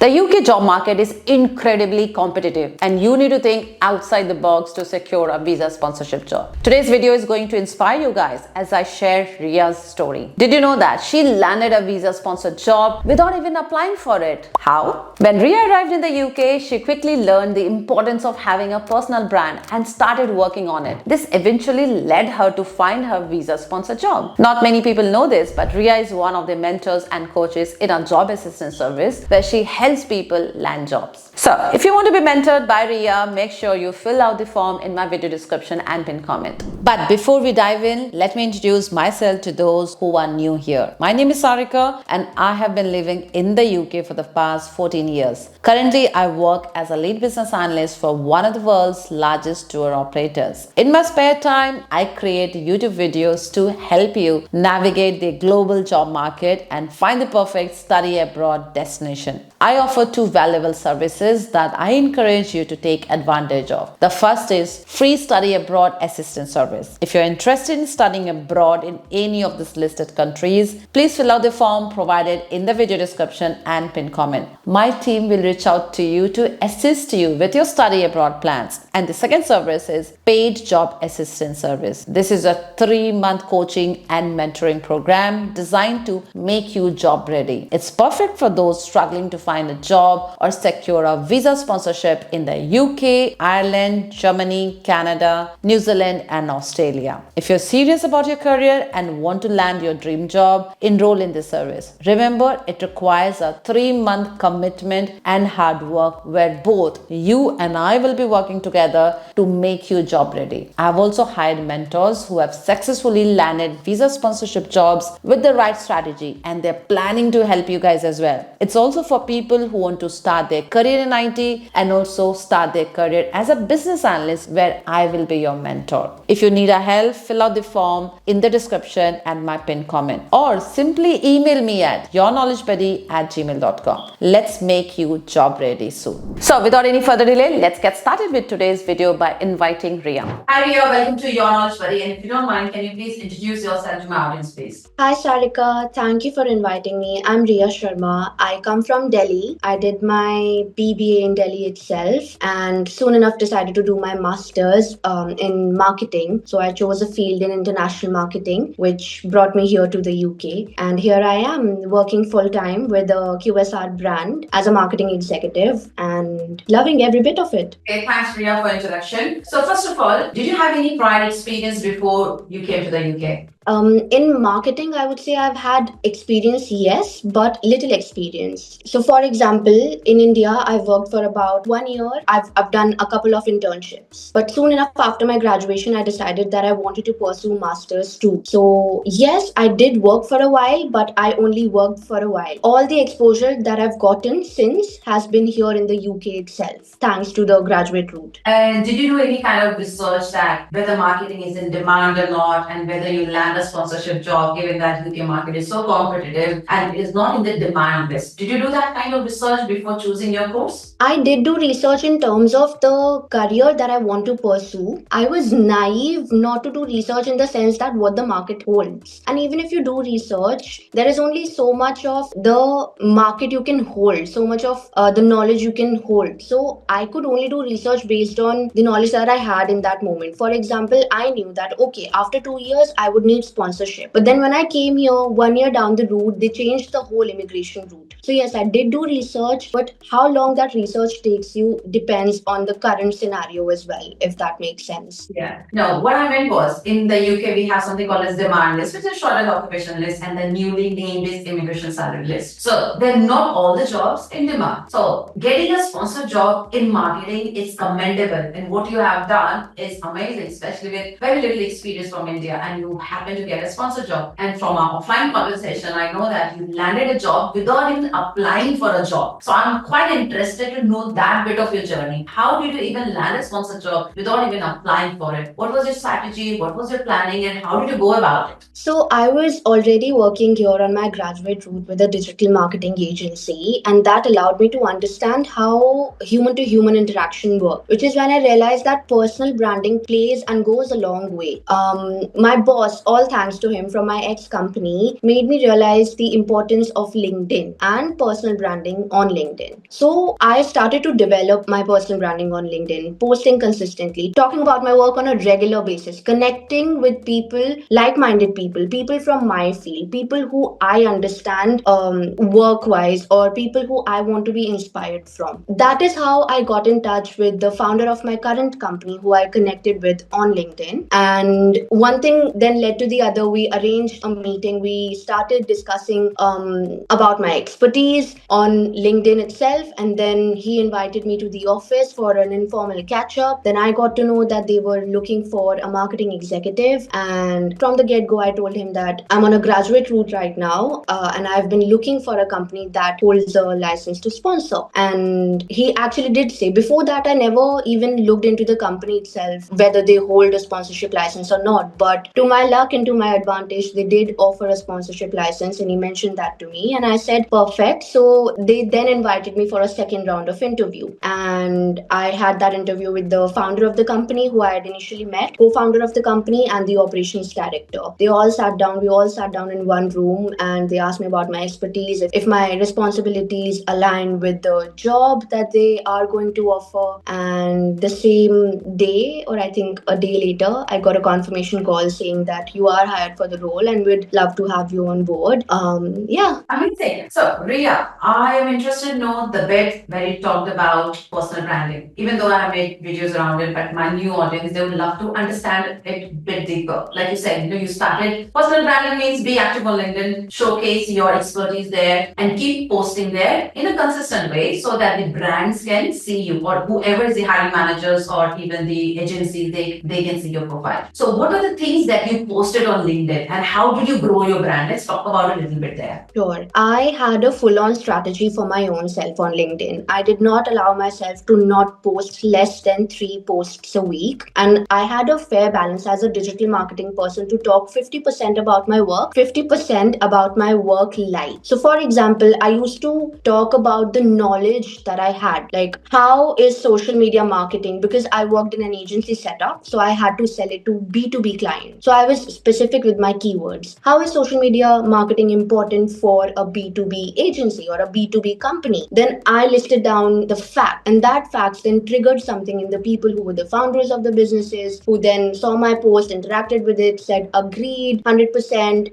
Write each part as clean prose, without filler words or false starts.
The UK job market is incredibly competitive and you need to think outside the box to secure a visa sponsorship job. Today's video is going to inspire you guys as I share Riya's story. Did you know that she landed a visa sponsored job without even applying for it? How? When Riya arrived in the UK, she quickly learned the importance of having a personal brand and started working on it. This eventually led her to find her visa sponsored job. Not many people know this, but Riya is one of the mentors and coaches in a job assistance service where she helps people land jobs. So, if you want to be mentored by Riya, make sure you fill out the form in my video description and pin comment. But before we dive in, let me introduce myself to those who are new here. My name is Sarika and I have been living in the UK for the past 14 years. Currently, I work as a lead business analyst for one of the world's largest tour operators. In my spare time, I create YouTube videos to help you navigate the global job market and find the perfect study abroad destination. I offer two valuable services that I encourage you to take advantage of. The first is free study abroad assistance service. If you're interested in studying abroad in any of these listed countries, please fill out the form provided in the video description and pin comment. My team will reach out to you to assist you with your study abroad plans. And the second service is paid job assistance service. This is a 3-month coaching and mentoring program designed to make you job ready. It's perfect for those struggling to find a job or secure a visa sponsorship in the UK, Ireland, Germany, Canada, New Zealand, and Australia. If you're serious about your career and want to land your dream job, enroll in this service. Remember, it requires a 3-month commitment and hard work where both you and I will be working together to make you job ready. I've also hired mentors who have successfully landed visa sponsorship jobs with the right strategy, and they're planning to help you guys as well. It's also for people who want to start their career in IT and also start their career as a business analyst where I will be your mentor. If you need a help, fill out the form in the description and my pinned comment, or simply email me at yourknowledgebuddy@gmail.com. Let's make you job ready soon. So without any further delay, let's get started with today's video by inviting Riya. Hi Riya, welcome to Your Knowledge Buddy, and if you don't mind, can you please introduce yourself to my audience please? Hi Sarika, thank you for inviting me. I'm Riya Sharma. I come from Delhi. I did my BBA in Delhi itself and soon enough decided to do my master's in marketing. So I chose a field in international marketing, which brought me here to the UK. And here I am working full time with a QSR brand as a marketing executive and loving every bit of it. Okay, thanks Riya for introduction. So first of all, did you have any prior experience before you came to the UK? In marketing, I would say I've had experience, yes, but little experience. So, for example, in India, I've worked for about 1 year. I've done a couple of internships. But soon enough, after my graduation, I decided that I wanted to pursue masters too. So, yes, I did work for a while, but I only worked for a while. All the exposure that I've gotten since has been here in the UK itself, thanks to the graduate route. And did you do any kind of research that whether marketing is in demand or not, and whether you land a sponsorship job given that UK market is so competitive and is not in the demand list? Did you do that kind of research before choosing your course? I did do research in terms of the career that I want to pursue. I was naive not to do research in the sense that what the market holds. And even if you do research, there is only so much of the market you can hold, so much of the knowledge you can hold. So I could only do research based on the knowledge that I had in that moment. For example, I knew that, okay, after 2 years, I would need sponsorship. But then when I came here 1 year down the route, they changed the whole immigration route. So yes, I did do research, but how long that research takes you depends on the current scenario as well, if that makes sense. Yeah. No, what I meant was in the UK we have something called as demand list, which is shortage occupation list, and the newly named is immigration salary list. So they're not all the jobs in demand. So getting a sponsored job in marketing is commendable, and what you have done is amazing, especially with very little experience from India, and you happen to get a sponsored job. And from our offline conversation, I know that you landed a job without even applying for a job. So I'm quite interested to know that bit of your journey. How did you even land a sponsored job without even applying for it? What was your strategy? What was your planning? And how did you go about it? So I was already working here on my graduate route with a digital marketing agency, and that allowed me to understand how human-to-human interaction works, which is when I realized that personal branding plays and goes a long way. My boss, all thanks to him from my ex-company, made me realize the importance of LinkedIn and and personal branding on LinkedIn. So I started to develop my personal branding on LinkedIn, posting consistently, talking about my work on a regular basis, connecting with people, like-minded people, people from my field, people who I understand work-wise, or people who I want to be inspired from. That is how I got in touch with the founder of my current company, who I connected with on LinkedIn. And one thing then led to the other. We arranged a meeting. We started discussing about my expertise on LinkedIn itself, and then he invited me to the office for an informal catch up. Then I got to know that they were looking for a marketing executive, and from the get go I told him that I'm on a graduate route right now, and I've been looking for a company that holds a license to sponsor. And he actually did say, before that I never even looked into the company itself, whether they hold a sponsorship license or not, but to my luck and to my advantage, they did offer a sponsorship license, and he mentioned that to me, and I said perfect. So they then invited me for a second round of interview, and I had that interview with the founder of the company, who I had initially met, co-founder of the company, and the operations director. They all sat down. We all sat down in one room, and they asked me about my expertise, if my responsibilities align with the job that they are going to offer. And the same day, or I think a day later, I got a confirmation call saying that you are hired for the role and we'd love to have you on board. Yeah. Amazing. So, Riya, I am interested to know the bit where you talked about personal branding. Even though I have made videos around it, but my new audience, they would love to understand it a bit deeper. Like you said, you started personal branding means be active on LinkedIn, showcase your expertise there, and keep posting there in a consistent way so that the brands can see you, or whoever is the hiring managers or even the agencies, they can see your profile. So, what are the things that you posted on LinkedIn, and how did you grow your brand? Let's talk about it a little bit there. Sure. I had a full on strategy for my own self on LinkedIn. I did not allow myself to not post less than 3 posts a week. And I had a fair balance as a digital marketing person to talk 50% about my work, 50% about my work life. So, for example, I used to talk about the knowledge that I had, like how is social media marketing, because I worked in an agency setup. So I had to sell it to B2B clients. So I was specific with my keywords. How is social media marketing important for a B2B agency or a B2B company? Then I listed down the fact, and that facts then triggered something in the people who were the founders of the businesses, who then saw my post, interacted with it, said agreed 100%.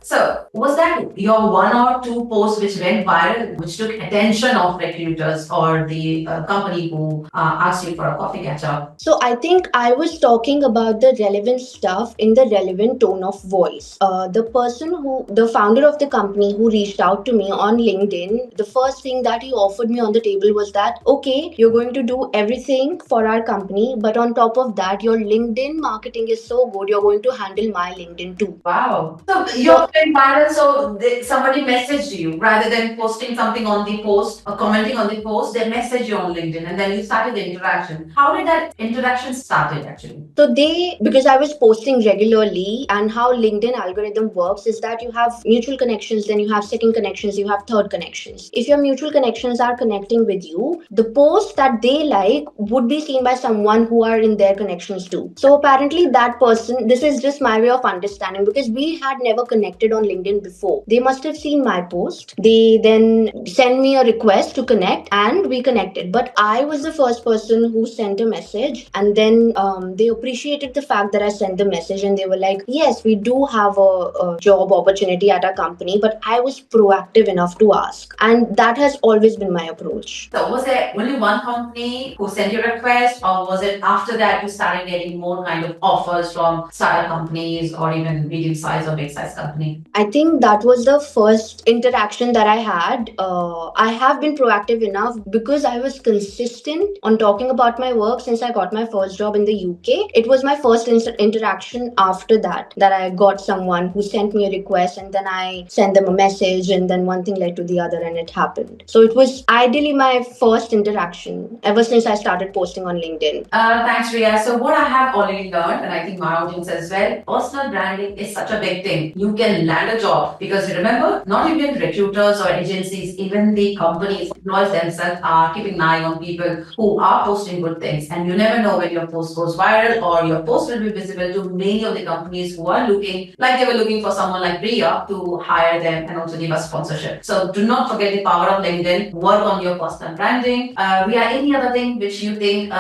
So was that your 1 or 2 posts which went viral, which took attention of recruiters or the company who asked you for a coffee catch up? So I think I was talking about the relevant stuff in the relevant tone of voice. The founder of the company who reached out to me on LinkedIn, the first thing that he offered me on the table was that, okay, you're going to do everything for our company, but on top of that, your LinkedIn marketing is so good, you're going to handle my LinkedIn too. Wow. So you're going viral, so somebody messaged you rather than posting something on the post or commenting on the post, they messaged you on LinkedIn and then you started the interaction. How did that interaction started actually? So because I was posting regularly, and how LinkedIn algorithm works is that you have mutual connections, then you have second connections, you have third connections. If your mutual connections are connecting with you, the post that they like would be seen by someone who are in their connections too. So apparently that person, this is just my way of understanding, because we had never connected on LinkedIn before. They must have seen my post. They then sent me a request to connect, and we connected. But I was the first person who sent a message, and then they appreciated the fact that I sent the message, and they were like, yes, we do have a job opportunity at our company, but I was proactive enough to ask. And that has always been my approach. So was there only one company who sent you a request, or was it after that you started getting more kind of offers from startup companies or even medium-sized or big-sized company? I think that was the first interaction that I had. I have been proactive enough because I was consistent on talking about my work since I got my first job in the UK. It was my first interaction after that I got someone who sent me a request, and then I sent them a message, and then one thing led to the other, and it happened. So it was ideally my first interaction ever since I started posting on LinkedIn. Thanks, Riya. So what I have already learned, and I think my audience as well, personal branding is such a big thing. You can land a job because remember, not even recruiters or agencies, even the companies, employees themselves are keeping an eye on people who are posting good things. And you never know when your post goes viral or your post will be visible to many of the companies who are looking, like they were looking for someone like Riya to hire them and also give us sponsorship. So do not forget the power of LinkedIn. Work on your personal branding. Riya, any other thing which you think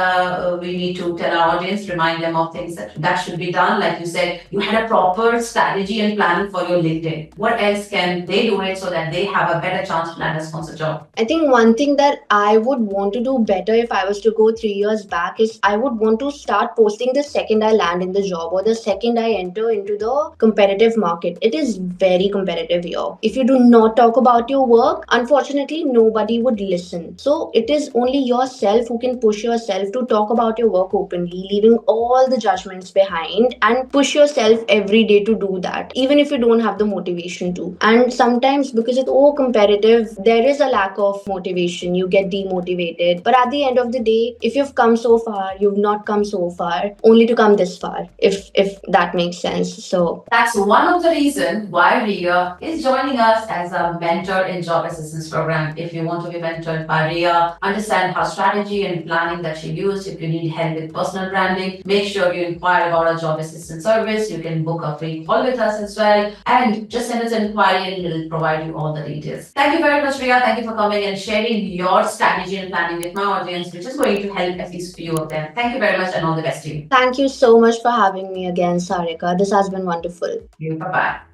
we need to tell our audience, remind them of things that should be done? Like you said, you had a proper strategy and planning for your LinkedIn. What else can they do it so that they have a better chance to land a sponsor job? I think one thing that I would want to do better if I was to go 3 years back is I would want to start posting the second I land in the job or the second I enter into the competitive market. It is very competitive here. If you do not talk about your work, unfortunately, nobody would listen. So it is only yourself who can push yourself to talk about your work openly, leaving all the judgments behind and push yourself every day to do that, even if you don't have the motivation to. And sometimes because it's so competitive, there is a lack of motivation. You get demotivated. But at the end of the day, if you've come so far, you've not come so far, only to come this far, if that makes sense. So that's one of the reasons why Riya is joining us as a mentor in job assistance program. If you want to be mentored by Riya, understand her strategy and planning that she used. If you need help with personal branding, make sure you inquire about our job assistance service. You can book a free call with us as well, and just send us an inquiry and we'll provide you all the details. Thank you very much, Riya. Thank you for coming and sharing your strategy and planning with my audience, which is going to help at least few of them. Thank you very much and all the best to you. thank you so much for having me again, Sarika. This has been wonderful. Bye bye.